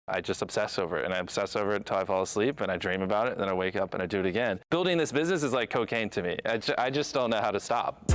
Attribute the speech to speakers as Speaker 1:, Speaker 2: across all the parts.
Speaker 1: I just obsess over it, and I obsess over it until I fall asleep, and I dream about it, and then I wake up and I do it again. Building this business is like cocaine to me. I just don't know how to stop.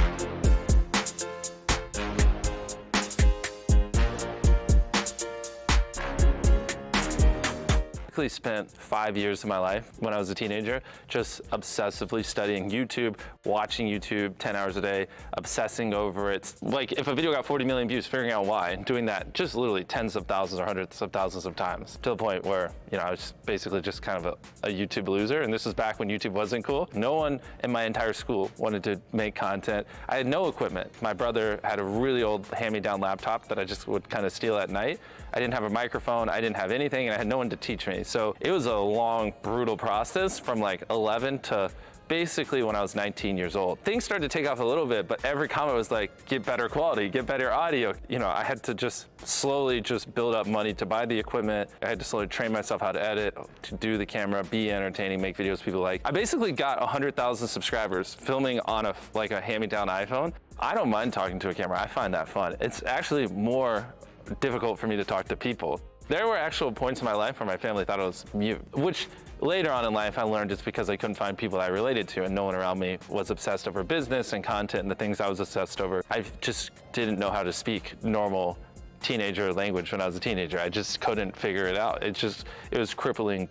Speaker 1: I spent 5 years of my life when I was a teenager just obsessively studying YouTube, watching YouTube 10 hours a day, obsessing over it. Like if a video got 40 million views, figuring out why, and doing that just literally tens of thousands or hundreds of thousands of times, to the point where, you know, I was basically just kind of a YouTube loser. And this was back when YouTube wasn't cool. No one in my entire school wanted to make content. I had no equipment. My brother had a really old hand-me-down laptop that I just would kind of steal at night. I didn't have a microphone, I didn't have anything, and I had no one to teach me. So it was a long, brutal process from like 11 to basically when I was 19 years old. Things started to take off a little bit, but every comment was like, get better quality, get better audio. You know, I had to just slowly just build up money to buy the equipment. I had to slowly train myself how to edit, to do the camera, be entertaining, make videos people like. I basically got 100,000 subscribers filming on a hand-me-down iPhone. I don't mind talking to a camera, I find that fun. It's actually more difficult for me to talk to people. There were actual points in my life where my family thought I was mute, which later on in life I learned it's because I couldn't find people that I related to, and no one around me was obsessed over business and content and the things I was obsessed over. I just didn't know how to speak normal teenager language when I was a teenager. I just couldn't figure it out. It was crippling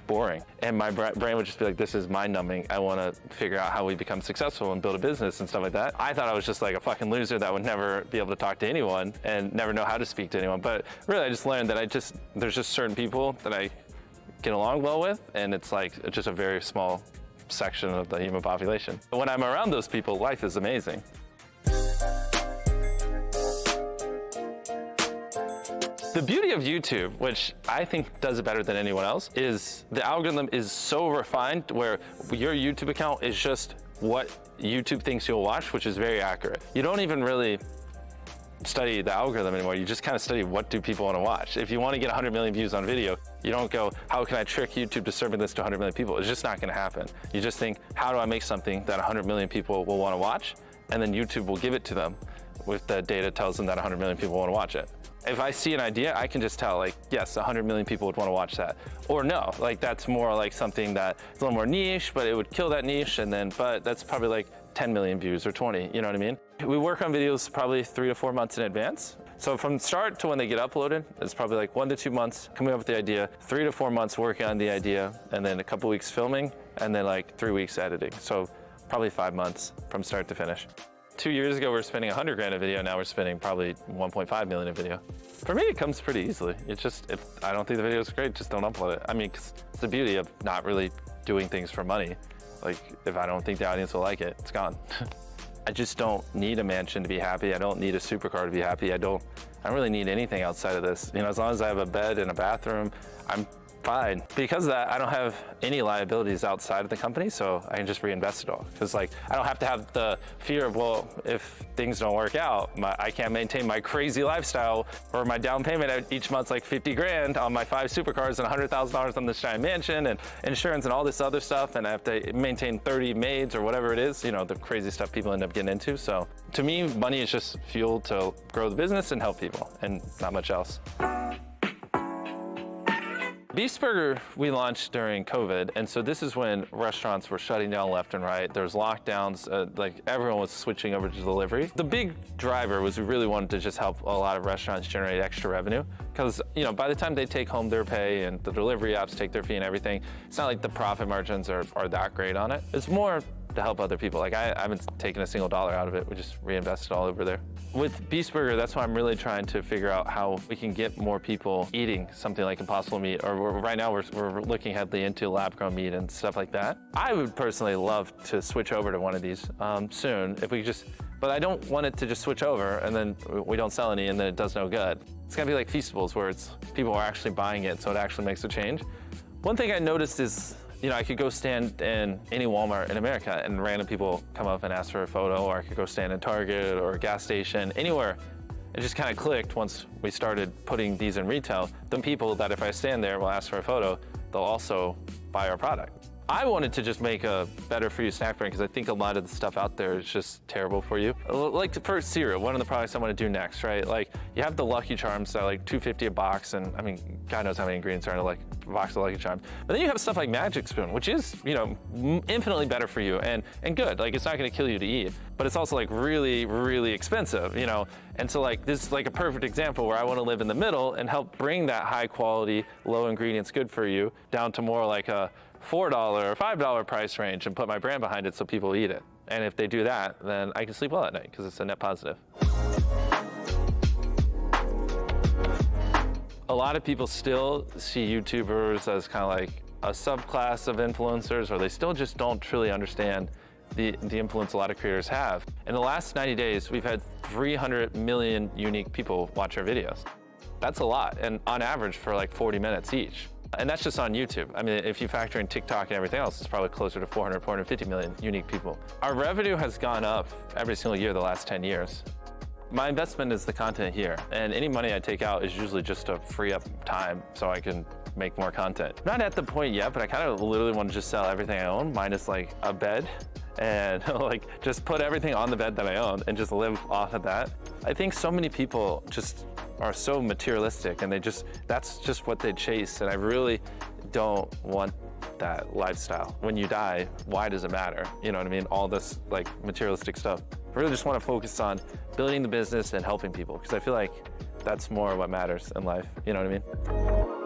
Speaker 1: boring. And my brain would just be like, this is mind numbing. I want to figure out how we become successful and build a business and stuff like that. I thought I was just like a fucking loser that would never be able to talk to anyone and never know how to speak to anyone. But really, I just learned that there's just certain people that I get along well with, and it's like just a very small section of the human population. But when I'm around those people, life is amazing. The beauty of YouTube, which I think does it better than anyone else, is the algorithm is so refined where your YouTube account is just what YouTube thinks you'll watch, which is very accurate. You don't even really study the algorithm anymore. You just kind of study what do people want to watch. If you want to get 100 million views on video, you don't go, how can I trick YouTube to serving this to 100 million people? It's just not going to happen. You just think, how do I make something that 100 million people will want to watch? And then YouTube will give it to them with the data tells them that 100 million people want to watch it. If I see an idea, I can just tell, like, yes, 100 million people would want to watch that. Or no, like that's more like something that's a little more niche, but it would kill that niche, but that's probably like 10 million views or 20, you know what I mean? We work on videos probably 3 to 4 months in advance. So from start to when they get uploaded, it's probably like 1 to 2 months coming up with the idea, 3 to 4 months working on the idea, and then a couple weeks filming, and then like 3 weeks editing. So probably 5 months from start to finish. 2 years ago, we were spending 100 grand a video. Now we're spending probably 1.5 million a video. For me, it comes pretty easily. It's just, if I don't think the video is great, just don't upload it. I mean, it's the beauty of not really doing things for money. Like, if I don't think the audience will like it, it's gone. I just don't need a mansion to be happy. I don't need a supercar to be happy. I don't really need anything outside of this. You know, as long as I have a bed and a bathroom, I'm fine. Because of that, I don't have any liabilities outside of the company, so I can just reinvest it all. Because like, I don't have to have the fear of, well, if things don't work out, I can't maintain my crazy lifestyle, or my down payment each month's like 50 grand on my 5 supercars and $100,000 on this giant mansion and insurance and all this other stuff, and I have to maintain 30 maids or whatever it is, you know, the crazy stuff people end up getting into. So to me, money is just fuel to grow the business and help people, and not much else. Beast Burger we launched during COVID, and so this is when restaurants were shutting down left and right. There was lockdowns, like everyone was switching over to delivery. The big driver was we really wanted to just help a lot of restaurants generate extra revenue, because you know, by the time they take home their pay and the delivery apps take their fee and everything, it's not like the profit margins are that great on it. It's more to help other people. Like I haven't taken a single dollar out of it. We just reinvested all over there. With Beast Burger, that's why I'm really trying to figure out how we can get more people eating something like Impossible Meat, or right now we're looking heavily into lab-grown meat and stuff like that. I would personally love to switch over to one of these soon, if we could just, but I don't want it to just switch over and then we don't sell any and then it does no good. It's gonna be like Feastables, where people are actually buying it, so it actually makes a change. One thing I noticed is, you know, I could go stand in any Walmart in America and random people come up and ask for a photo, or I could go stand in Target or a gas station, anywhere. It just kind of clicked once we started putting these in retail. The people that if I stand there will ask for a photo, they'll also buy our product. I wanted to just make a better for you snack brand because I think a lot of the stuff out there is just terrible for you. Like for cereal, one of the products I want to do next, right? Like you have the Lucky Charms that are like $2.50 a box, and I mean, God knows how many ingredients are in a box of Lucky Charms. But then you have stuff like Magic Spoon, which is, you know, infinitely better for you and good. Like it's not going to kill you to eat, but it's also like really, really expensive, you know? And so like this is like a perfect example where I want to live in the middle and help bring that high quality, low ingredients, good for you down to more like a $4 or $5 price range and put my brand behind it so people eat it. And if they do that, then I can sleep well at night because it's a net positive. A lot of people still see YouTubers as kind of like a subclass of influencers, or they still just don't truly understand the influence a lot of creators have. In the last 90 days, we've had 300 million unique people watch our videos. That's a lot, and on average for like 40 minutes each. And that's just on YouTube. I mean, if you factor in TikTok and everything else, it's probably closer to 400, 450 million unique people. Our revenue has gone up every single year the last 10 years. My investment is the content here, and any money I take out is usually just to free up time so I can make more content. Not at the point yet, but I kind of literally want to just sell everything I own, minus like a bed, and like just put everything on the bed that I own and just live off of that. I think so many people just are so materialistic, and that's just what they chase, and I really don't want that lifestyle. When you die, why does it matter? You know what I mean? All this like materialistic stuff. I really just want to focus on building the business and helping people, because I feel like that's more what matters in life. You know what I mean?